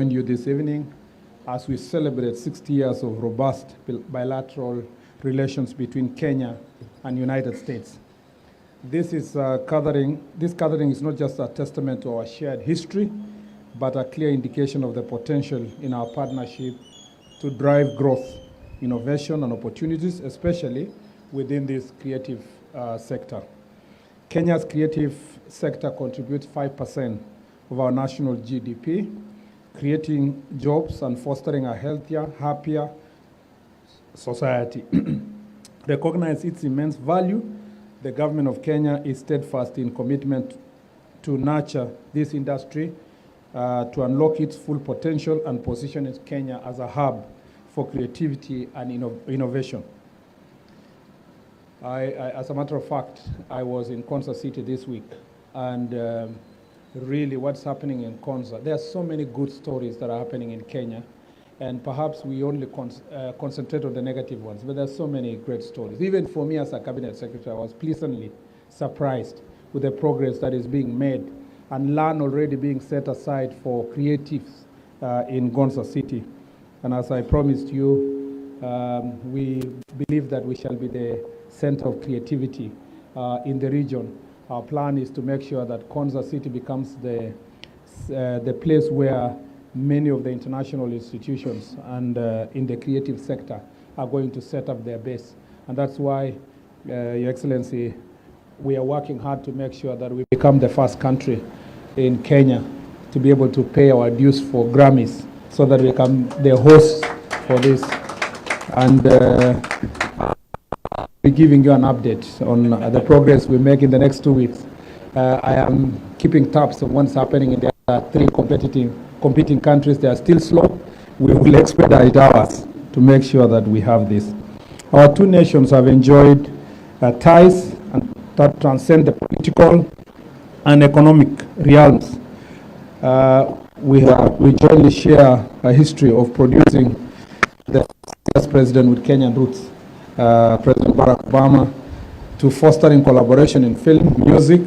join you this evening as we celebrate 60 years of robust bilateral relations between Kenya and United States. This gathering is not just a testament to our shared history, but a clear indication of the potential in our partnership to drive growth, innovation, and opportunities, especially within this creative sector. Kenya's creative sector contributes 5% of our national GDP, creating jobs and fostering a healthier, happier society. Recognize its immense value. The government of Kenya is steadfast in commitment to nurture this industry, to unlock its full potential and position Kenya as a hub for creativity and innovation. As a matter of fact, I was in Konza City this week, and really what's happening in Konza, there are so many good stories that are happening in Kenya, and perhaps we only concentrate on the negative ones, but there are so many great stories. Even for me as a cabinet secretary, I was pleasantly surprised with the progress that is being made and land already being set aside for creatives in Konza City. And as I promised you, we believe that we shall be the center of creativity in the region. Our plan is to make sure that Konza City becomes the place where many of the international institutions and in the creative sector are going to set up their base. And that's why, Your Excellency, we are working hard to make sure that we become the first country in Kenya to be able to pay our dues for Grammys, so that we become the hosts for this. And be giving you an update on the progress we make in the next 2 weeks. I am keeping tabs on what's happening in the three competing countries. They are still slow. We will expedite ours to make sure that we have this. Our two nations have enjoyed ties that transcend the political and economic realms. We jointly share a history of producing the first president with Kenyan roots, President Barack Obama, to fostering collaboration in film, music,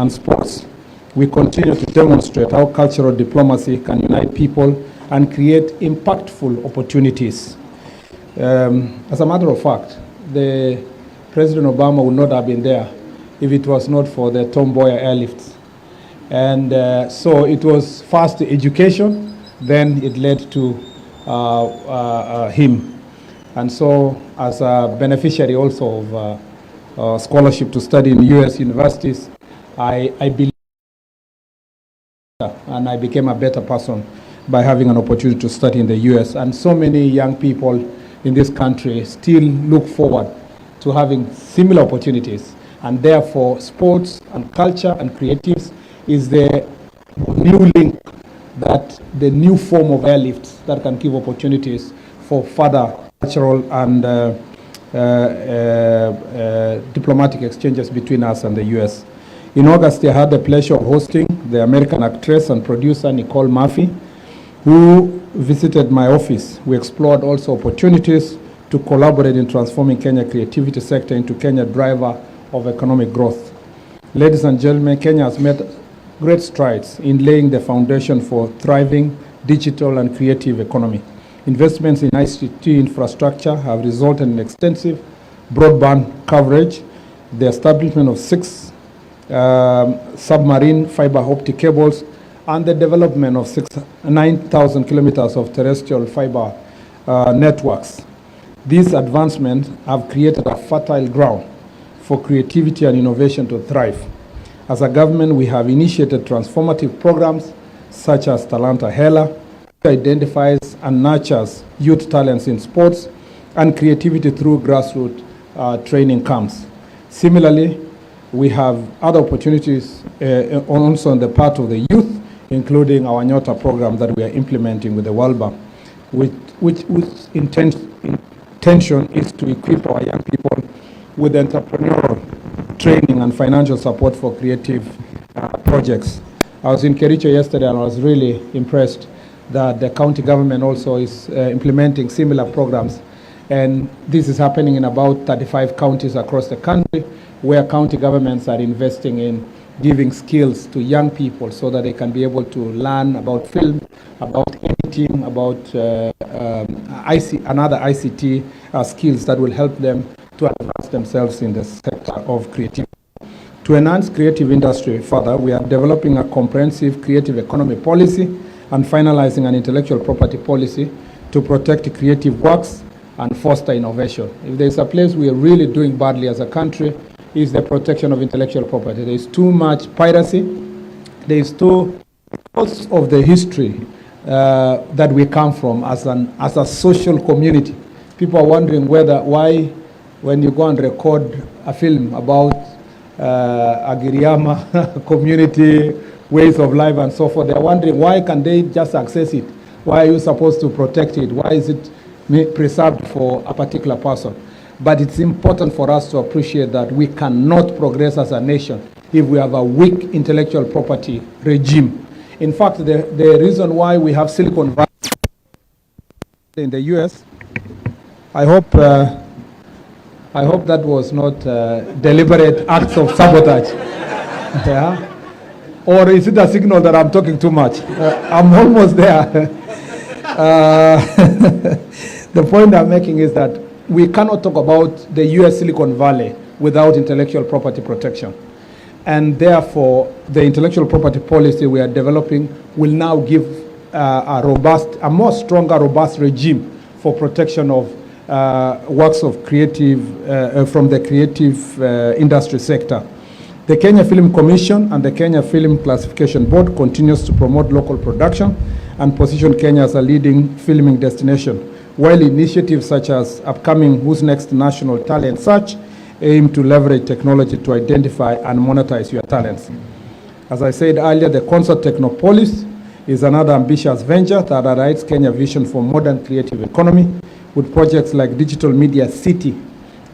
and sports. We continue to demonstrate how cultural diplomacy can unite people and create impactful opportunities. As a matter of fact, the President Obama would not have been there if it was not for the Tom Mboya airlifts. And so it was first education, then it led to him. And so as a beneficiary also of scholarship to study in US universities, I believe and I became a better person by having an opportunity to study in the US. And so many young people in this country still look forward to having similar opportunities. And therefore, sports and culture and creatives is the new link, that the new form of airlifts that can give opportunities for further cultural and diplomatic exchanges between us and the US. In August, I had the pleasure of hosting the American actress and producer Nicole Murphy, who visited my office. We explored also opportunities to collaborate in transforming Kenya creativity sector into Kenya driver of economic growth. Ladies and gentlemen, Kenya has made great strides in laying the foundation for thriving digital and creative economy. Investments in ICT infrastructure have resulted in extensive broadband coverage, the establishment of 6 submarine fiber optic cables, and the development of 9,000 kilometers of terrestrial fiber networks. These advancements have created a fertile ground for creativity and innovation to thrive. As a government, we have initiated transformative programs such as Talanta Hela, which identifies and nurtures youth talents in sports and creativity through grassroots training camps. Similarly, we have other opportunities also on the part of the youth, including our Nyota program that we are implementing with the World Bank, which intention is to equip our young people with entrepreneurial training and financial support for creative projects. I was in Kericho yesterday and I was really impressed that the county government also is implementing similar programs. And this is happening in about 35 counties across the country, where county governments are investing in giving skills to young people so that they can be able to learn about film, about teaching about another ICT skills that will help them to advance themselves in the sector of creativity. To enhance creative industry further, we are developing a comprehensive creative economy policy and finalizing an intellectual property policy to protect creative works and foster innovation. If there's a place we are really doing badly as a country, is the protection of intellectual property. There is too much piracy. There is because of the history that we come from as a social community. People are wondering why, when you go and record a film about Agiriama community, ways of life and so forth, they're wondering why can they just access it? Why are you supposed to protect it? Why is it preserved for a particular person? But it's important for us to appreciate that we cannot progress as a nation if we have a weak intellectual property regime. In fact, the reason why we have Silicon Valley in the US, I hope that was not deliberate acts of sabotage. Yeah? Or is it a signal that I'm talking too much? I'm almost there. The point I'm making is that we cannot talk about the US Silicon Valley without intellectual property protection. And therefore, the intellectual property policy we are developing will now give a more stronger, robust regime for protection of works of creative, from the creative industry sector. The Kenya Film Commission and the Kenya Film Classification Board continues to promote local production and position Kenya as a leading filming destination, while initiatives such as upcoming Who's Next National Talent Search aim to leverage technology to identify and monetize your talents. As I said earlier, the Concert Technopolis is another ambitious venture that highlights Kenya's vision for modern creative economy with projects like Digital Media City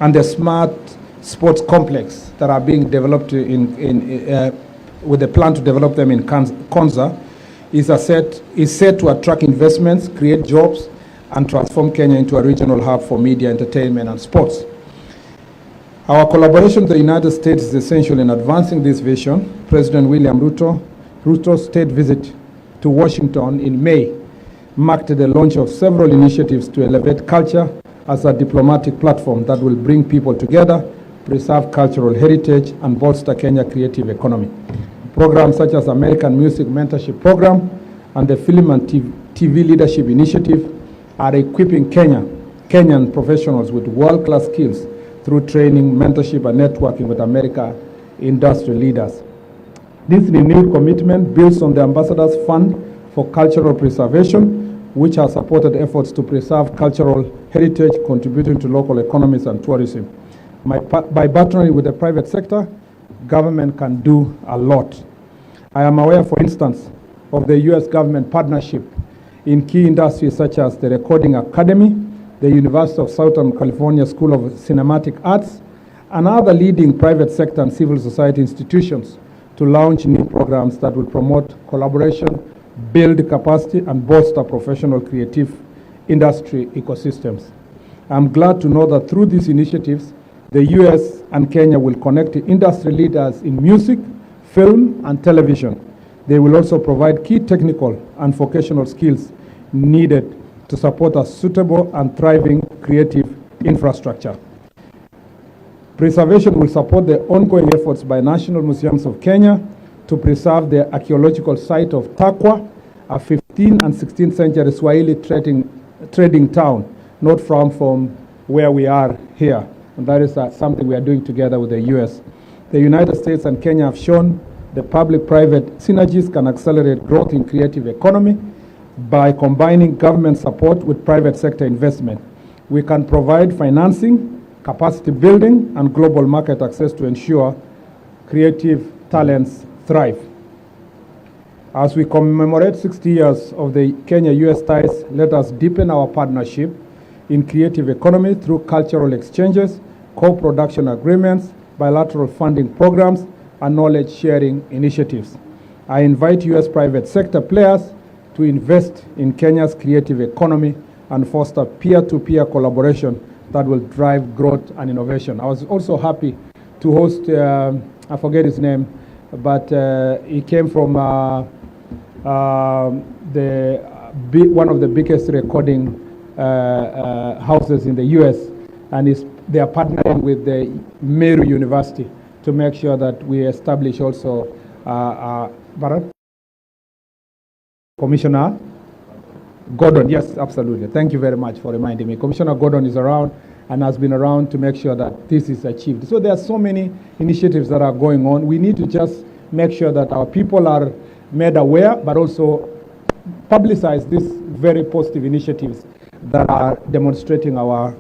and the Smart Sports Complex that are being developed with a plan to develop them in Konza is set to attract investments, create jobs, and transform Kenya into a regional hub for media, entertainment, and sports. Our collaboration with the United States is essential in advancing this vision. President William Ruto's state visit to Washington in May marked the launch of several initiatives to elevate culture as a diplomatic platform that will bring people together, preserve cultural heritage, and bolster Kenya's creative economy. Programs such as American Music Mentorship Program and the Film and TV Leadership Initiative are equipping Kenyan professionals with world-class skills through training, mentorship, and networking with American industry leaders. This renewed commitment builds on the Ambassadors Fund for Cultural Preservation, which has supported efforts to preserve cultural heritage, contributing to local economies and tourism. By partnering with the private sector, government can do a lot. I am aware, for instance, of the U.S. government partnership in key industries such as the Recording Academy, the University of Southern California School of Cinematic Arts, and other leading private sector and civil society institutions to launch new programs that will promote collaboration, build capacity, and bolster professional creative industry ecosystems. I'm glad to know that through these initiatives, the U.S. and Kenya will connect industry leaders in music, film, and television. They will also provide key technical and vocational skills needed to support a suitable and thriving creative infrastructure. Preservation will support the ongoing efforts by National Museums of Kenya to preserve the archaeological site of Takwa, a 15th and 16th century Swahili trading town, not far from where we are here. And that is something we are doing together with the US. The United States and Kenya have shown the public-private synergies can accelerate growth in creative economy by combining government support with private sector investment. We can provide financing, capacity building, and global market access to ensure creative talents thrive. As we commemorate 60 years of the Kenya-US ties, let us deepen our partnership in creative economy through cultural exchanges, co-production agreements, bilateral funding programs, and knowledge-sharing initiatives. I invite U.S. private sector players to invest in Kenya's creative economy and foster peer-to-peer collaboration that will drive growth and innovation. I was also happy to host, I forget his name, but he came from the one of the biggest recording houses in the U.S., and they are partnering with the Meru University to make sure that we establish also Bharat? Commissioner Gordon, yes, absolutely. Thank you very much for reminding me. Commissioner Gordon is around and has been around to make sure that this is achieved. So there are so many initiatives that are going on. We need to just make sure that our people are made aware, but also publicize these very positive initiatives that are demonstrating our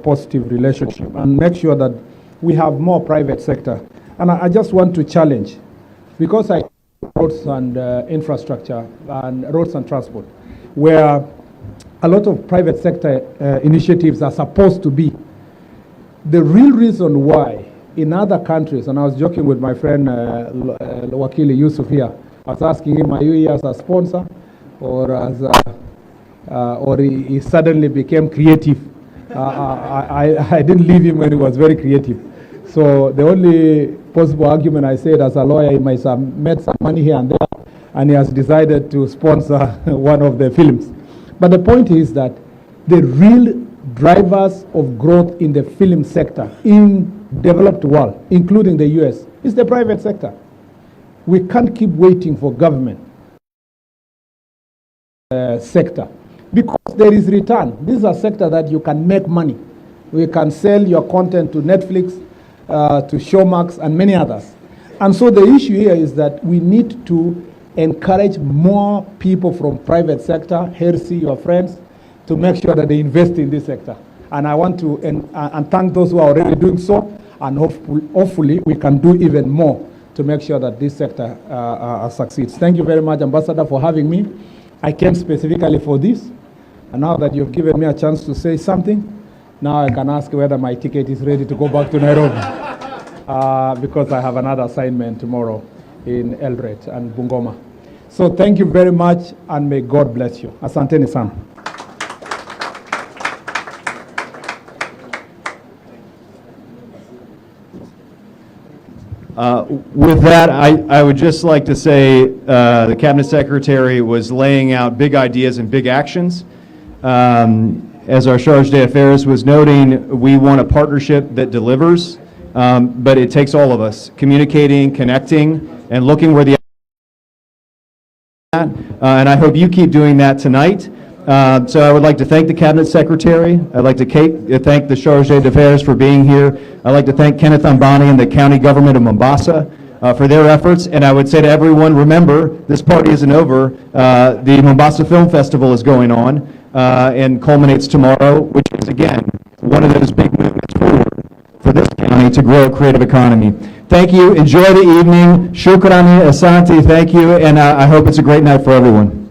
positive relationship, and make sure that we have more private sector. And I just want to challenge, because I roads and infrastructure and roads and transport, where a lot of private sector initiatives are supposed to be. The real reason why in other countries, and I was joking with my friend Wakili Yusuf here, I was asking him, are you here as a sponsor or as or he suddenly became creative? I didn't leave him when he was very creative. So the only possible argument, I said, as a lawyer, he might have made some money here and there, and he has decided to sponsor one of the films. But the point is that the real drivers of growth in the film sector in developed world, including the US, is the private sector. We can't keep waiting for government sector, because there is return. This is a sector that you can make money. We can sell your content to Netflix, to Showmax, and many others. And so the issue here is that we need to encourage more people from private sector, Hersi, your friends, to make sure that they invest in this sector. And I want to and thank those who are already doing so, and hopefully we can do even more to make sure that this sector succeeds. Thank you very much, Ambassador, for having me. I came specifically for this, and now that you've given me a chance to say something, now I can ask whether my ticket is ready to go back to Nairobi, because I have another assignment tomorrow in Eldoret and Bungoma. So thank you very much, and may God bless you. Asanteni sana. With that, I would just like to say the Cabinet Secretary was laying out big ideas and big actions. As our Charge d'Affaires was noting, we want a partnership that delivers, but it takes all of us communicating, connecting, and looking where the and I hope you keep doing that tonight. So I would like to thank the Cabinet Secretary. I'd like to thank the Charge d'Affaires for being here. I'd like to thank Kenneth Ambani and the County Government of Mombasa for their efforts. And I would say to everyone, remember, this party isn't over. The Mombasa Film Festival is going on and culminates tomorrow, which is, again, one of those big movements forward for this county to grow a creative economy. Thank you. Enjoy the evening. Shukrani, Asante. Thank you. And I hope it's a great night for everyone.